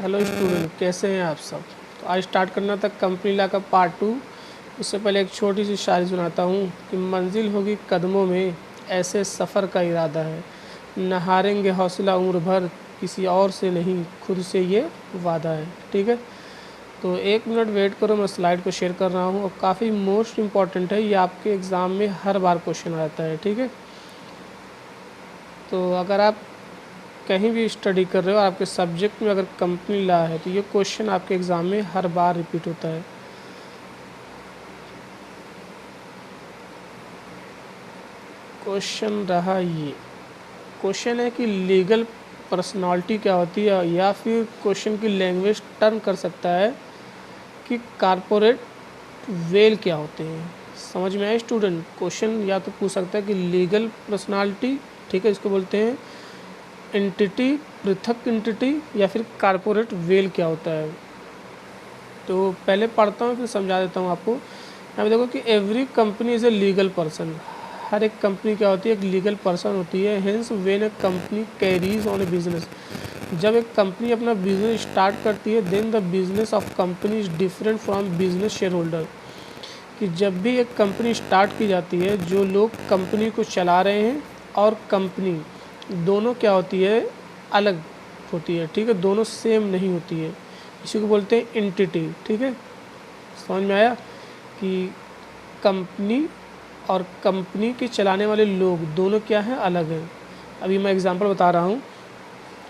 Hello student, कैसे हैं आप सब। तो आज स्टार्ट करना था कंपनी लॉ का पार्ट 2। उससे पहले एक छोटी सी शायरी सुनाता हूँ कि मंजिल होगी कदमों में, ऐसे सफ़र का इरादा है, न हारेंगे हौसला उम्र भर, किसी और से नहीं खुद से ये वादा है। ठीक है, तो 1 मिनट वेट करो, मैं स्लाइड को शेयर कर रहा हूँ और काफ़ी मोस्ट इम्पॉर्टेंट है, ये आपके एग्ज़ाम में हर बार क्वेश्चन आता है। ठीक है, तो अगर आप कहीं भी स्टडी कर रहे हो, आपके सब्जेक्ट में अगर कंपनी लॉ है तो ये क्वेश्चन आपके एग्ज़ाम में हर बार रिपीट होता है। क्वेश्चन रहा ये, क्वेश्चन है कि लीगल पर्सनालिटी क्या होती है, या फिर क्वेश्चन की लैंग्वेज टर्न कर सकता है कि कारपोरेट वेल क्या होते हैं। समझ में आया स्टूडेंट। क्वेश्चन या तो पूछ सकता है कि लीगल पर्सनालिटी, ठीक है, इसको बोलते हैं एंटिटी, पृथक एंटिटी, या फिर कारपोरेट वेल क्या होता है। तो पहले पढ़ता हूँ फिर समझा देता हूँ आपको। यहाँ पे देखो कि every company is a legal person. हर एक कंपनी क्या होती है, एक लीगल पर्सन होती है। Hence when a company carries on a business, जब एक कंपनी अपना बिजनेस स्टार्ट करती है, then the business of company is different from business share holder. कि जब भी एक कंपनी स्टार्ट की जाती है, जो लोग कंपनी को चला रहे हैं और कंपनी दोनों क्या होती है, अलग होती है। ठीक है, दोनों सेम नहीं होती है, इसी को बोलते हैं एंटिटी। ठीक है, समझ में आया कि कंपनी और कंपनी के चलाने वाले लोग दोनों क्या हैं, अलग हैं। अभी मैं एग्जांपल बता रहा हूँ।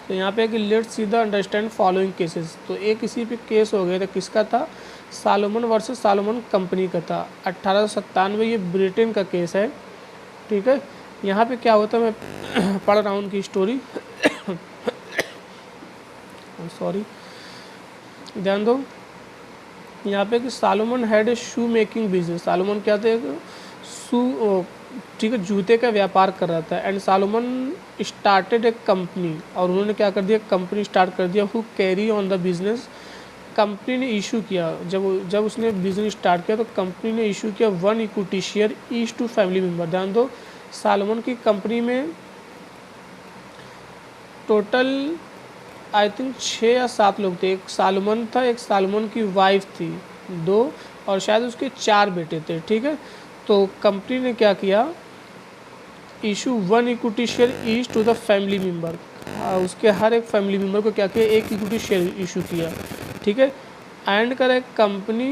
तो यहाँ पे कि let's see the understand following cases. तो एक किसी पे केस हो गया था, किसका था, सालोमन वर्सेस सालोमन कंपनी का था। 1897 ये ब्रिटेन का केस है। ठीक है, यहाँ पे क्या होता है, मैं पढ़ रहा हूँ उनकी स्टोरी। सॉरी, ध्यान दो। यहाँ पे कि Salomon had a shoe making business. Salomon क्या थे, शू, ठीक है, जूते का व्यापार कर रहा था। And Salomon started A company, और उन्होंने क्या कर दिया, कंपनी स्टार्ट कर दिया। Who carry on the business, company ने इशू किया, जब उसने बिजनेस स्टार्ट किया तो कंपनी ने इशू किया 1 equity share each to family member. ध्यान दो, सालोमन की कंपनी में टोटल आई थिंक 6 या 7 लोग थे। एक सालोमन था, एक सालोमन की वाइफ थी, 2, और शायद उसके 4 बेटे थे। ठीक है, तो कंपनी ने क्या किया, issue 1 equity share each to the family member. उसके हर एक फैमिली मेम्बर को क्या किया, 1 इक्विटी शेयर इशू किया। ठीक है, एंड करे company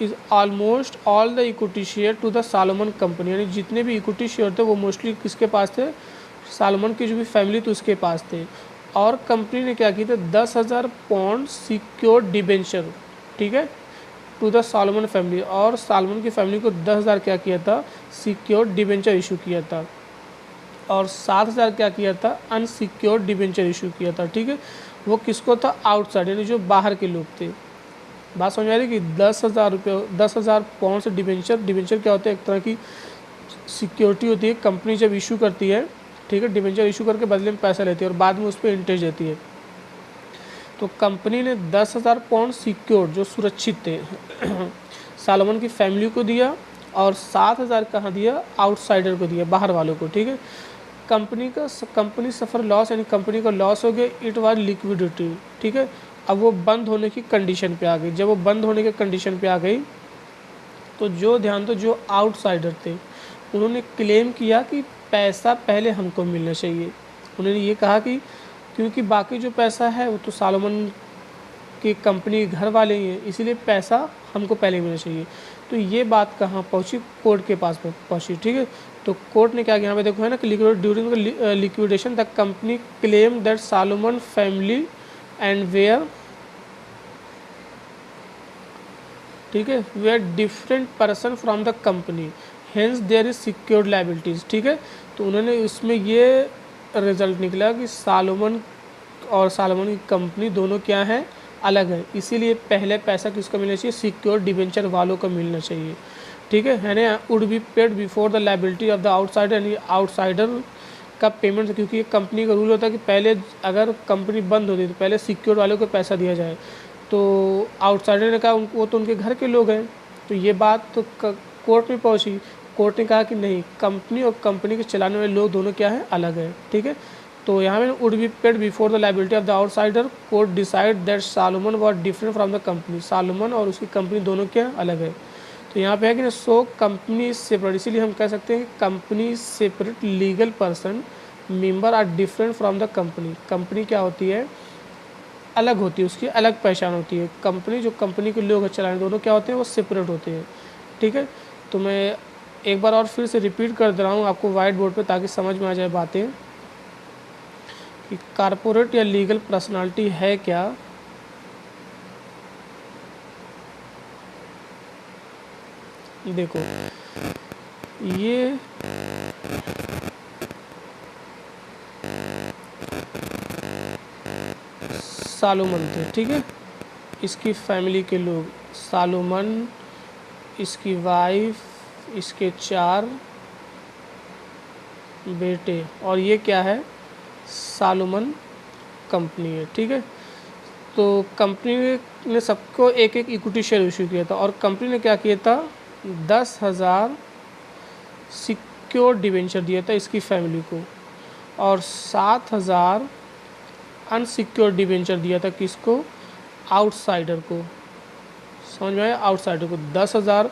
is almost all the equity share to the Salomon company, यानी जितने भी इक्विटी शेयर थे वो मोस्टली किसके पास थे, सालोमन की जो भी फैमिली थी उसके पास थे। और कंपनी ने क्या की थे, 10,000 पाउंड सिक्योर्ड डिबेंचर, ठीक है, टू द सालोमन फैमिली। और सालोमन की फैमिली को 10,000 क्या किया था, सिक्योर्ड डिबेंचर इशू किया था। और 7,000 क्या किया था, अनसिक्योर्ड डिबेंचर इशू किया था। ठीक है, वो किसको था, आउटसाइड, यानी जो बाहर के लोग थे। बात समझ आ रही कि 10,000 रुपये, 10,000 पाउंड से डिबेंचर, डिबेंचर क्या होता है, एक तरह की सिक्योरिटी होती है। कंपनी जब इशू करती है, ठीक है, डिबेंचर इशू करके बदले में पैसा लेती है और बाद में उस पर इंटरेस्ट देती है। तो कंपनी ने 10,000 पाउंड सिक्योर्ड, जो सुरक्षित थे, सालोमन की फैमिली को दिया, और 7,000 कहाँ दिया, आउटसाइडर को दिया, बाहर वालों को। ठीक है, कंपनी सफ़र लॉस, यानी कंपनी का लॉस हो गया। It was liquidity. ठीक है, अब वो बंद होने की कंडीशन पे आ गई। जब वो बंद होने के कंडीशन पे आ गई तो जो ध्यान दो, जो आउटसाइडर थे उन्होंने क्लेम किया कि पैसा पहले हमको मिलना चाहिए। उन्होंने ये कहा कि क्योंकि बाकी जो पैसा है वो तो सालोमन की कंपनी घर वाले ही हैं, इसीलिए पैसा हमको पहले मिलना चाहिए। तो ये बात कहाँ पहुँची, कोर्ट के पास पहुँची। ठीक है, तो कोर्ट ने क्या किया, यहाँ पे देखो है ना कि during liquidation the company claim that Salomon family and were, ठीक है, were different person from the company, hence there is secured liabilities. ठीक है, तो उन्होंने उसमें ये रिजल्ट निकला कि सालोमन और सालोमन की कंपनी दोनों क्या हैं, अलग है, इसीलिए पहले पैसा किसको मिलना चाहिए, सिक्योर डिबेंचर वालों को मिलना चाहिए। ठीक है ना, would be paid before the liability of the outsider, यानी आउटसाइडर का पेमेंट, क्योंकि ये कंपनी का रूल होता है कि पहले अगर कंपनी बंद होती है तो पहले सिक्योर वालों को पैसा दिया जाए। तो आउटसाइडर ने कहा वो तो उनके घर के लोग हैं। तो ये बात तो कोर्ट में पहुंची। कोर्ट ने कहा कि नहीं, कंपनी और कंपनी के चलाने वाले लोग दोनों क्या हैं, अलग है। ठीक है, तो यहाँ में would be paid before the liability of the outsider, court decide that Salomon was different from the company, Salomon और उसकी कंपनी दोनों क्या अलग है। तो यहाँ पे है कि ना सो कंपनी सेपरेट, इसीलिए हम कह सकते हैं कि company separate legal person member are different from the company. Company क्या होती है, अलग होती है, उसकी अलग पहचान होती है। कंपनी जो कंपनी के लोग चलाने दोनों क्या होते हैं वो सेपरेट होते हैं, ठीक है। तो मैं एक बार और फिर से रिपीट कर दे रहा हूँ आपको वाइट बोर्ड पे, ताकि समझ में आ जाए बातें कि कारपोरेट या लीगल पर्सनालिटी है क्या। देखो ये सालोमन थे, ठीक है, इसकी फैमिली के लोग, सालोमन, इसकी वाइफ, इसके 4 बेटे, और ये क्या है, सालोमन कंपनी है, ठीक है। तो कंपनी ने सबको एक एक इक्विटी शेयर इशू किया था, और कंपनी ने क्या किया था, 10,000 सिक्योर डिवेंचर दिया था इसकी फैमिली को, और 7,000 अनसिक्योर डिवेंचर दिया था किसको, आउटसाइडर को। समझ में आया, आउटसाइडर को 10,000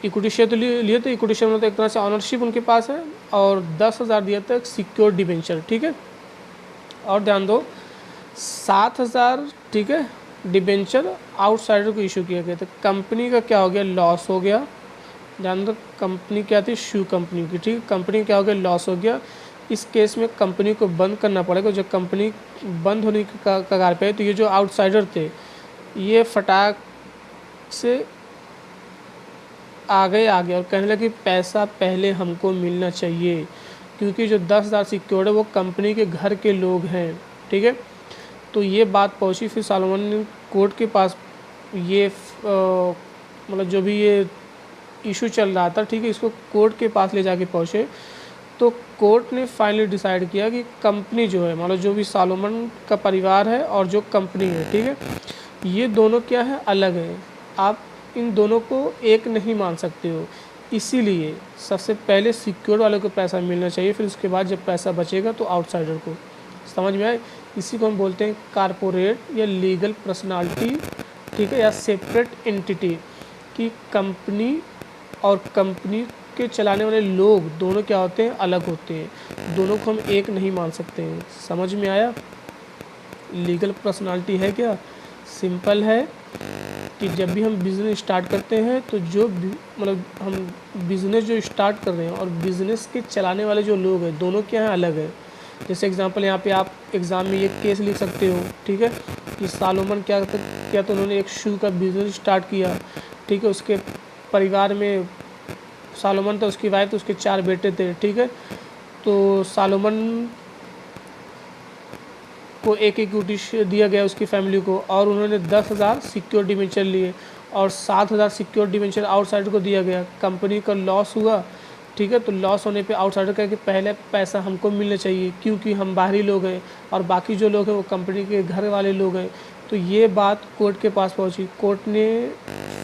इक्विटी शेयर तो लिए थे, इक्विटी शेयर मतलब एक तरह से ऑनरशिप उनके पास है, और 10,000 दिया था सिक्योर डिवेंचर, ठीक है। और ध्यान दो 7,000, ठीक है, डिवेंचर आउटसाइडर को इशू किया गया था। कंपनी का क्या हो गया, लॉस हो गया। ध्यान दो कंपनी क्या थी, शू कंपनी की, ठीक है, कंपनी क्या हो गया, लॉस हो गया। इस केस में कंपनी को बंद करना पड़ेगा। जब कंपनी बंद होने की कगार पे है, तो ये जो आउटसाइडर थे ये फटाक से आ गए और कहने लगे पैसा पहले हमको मिलना चाहिए, क्योंकि जो 10,000 सिक्योर्ड है वो कंपनी के घर के लोग हैं, ठीक है। तो ये बात पहुंची, फिर सालोमन ने कोर्ट के पास ये मतलब जो भी ये इशू चल रहा था, ठीक है, इसको कोर्ट के पास ले जाके पहुँचे। तो कोर्ट ने फाइनली डिसाइड किया कि कंपनी जो है, मतलब जो भी सालोमन का परिवार है और जो कंपनी है, ठीक है, ये दोनों क्या है, अलग है। आप इन दोनों को एक नहीं मान सकते हो। इसीलिए सबसे पहले सिक्योर वाले को पैसा मिलना चाहिए, फिर उसके बाद जब पैसा बचेगा तो आउटसाइडर को। समझ में आए, इसी को हम बोलते हैं कारपोरेट या लीगल पर्सनालिटी, ठीक है, या सेपरेट एंटिटी, कि कंपनी और कंपनी के चलाने वाले लोग दोनों क्या होते हैं, अलग होते हैं। दोनों को हम एक नहीं मान सकते हैं। समझ में आया, लीगल पर्सनालिटी है क्या, सिंपल है कि जब भी हम बिज़नेस स्टार्ट करते हैं, तो जो मतलब हम बिज़नेस जो स्टार्ट कर रहे हैं और बिज़नेस के चलाने वाले जो लोग हैं दोनों क्या हैं, अलग है। जैसे एग्जांपल यहाँ पे आप एग्ज़ाम में ये केस लिख सकते हो, ठीक है, कि सालोमन क्या तो उन्होंने एक शू का बिज़नेस स्टार्ट किया, ठीक है, उसके परिवार में सालोमन था, उसकी वाइफ, तो उसके 4 बेटे थे, ठीक है। तो सालोमन को एक इक्विटी दिया गया उसकी फैमिली को, और उन्होंने 10,000 सिक्योर डिवेंचर लिए, और 7,000 सिक्योर डिवेंचर आउटसाइडर को दिया गया। कंपनी का लॉस हुआ, ठीक है, तो लॉस होने पे आउटसाइडर कहे कि पहले पैसा हमको मिलना चाहिए, क्योंकि हम बाहरी लोग हैं और बाकी जो लोग हैं वो कंपनी के घर वाले लोग हैं। तो ये बात कोर्ट के पास पहुंची। कोर्ट ने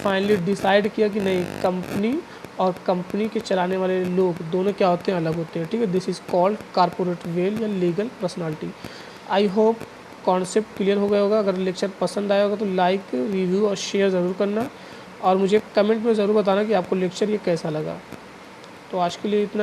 फाइनली डिसाइड किया कि नहीं, कंपनी और कंपनी के चलाने वाले लोग दोनों क्या होते हैं, अलग होते हैं, ठीक है। This is called corporate veil या legal personality. I hope concept clear हो गया होगा। अगर लेक्चर पसंद आया होगा तो लाइक, रिव्यू और शेयर ज़रूर करना, और मुझे कमेंट में ज़रूर बताना कि आपको लेक्चर ये कैसा लगा। तो आज के लिए इतना ही।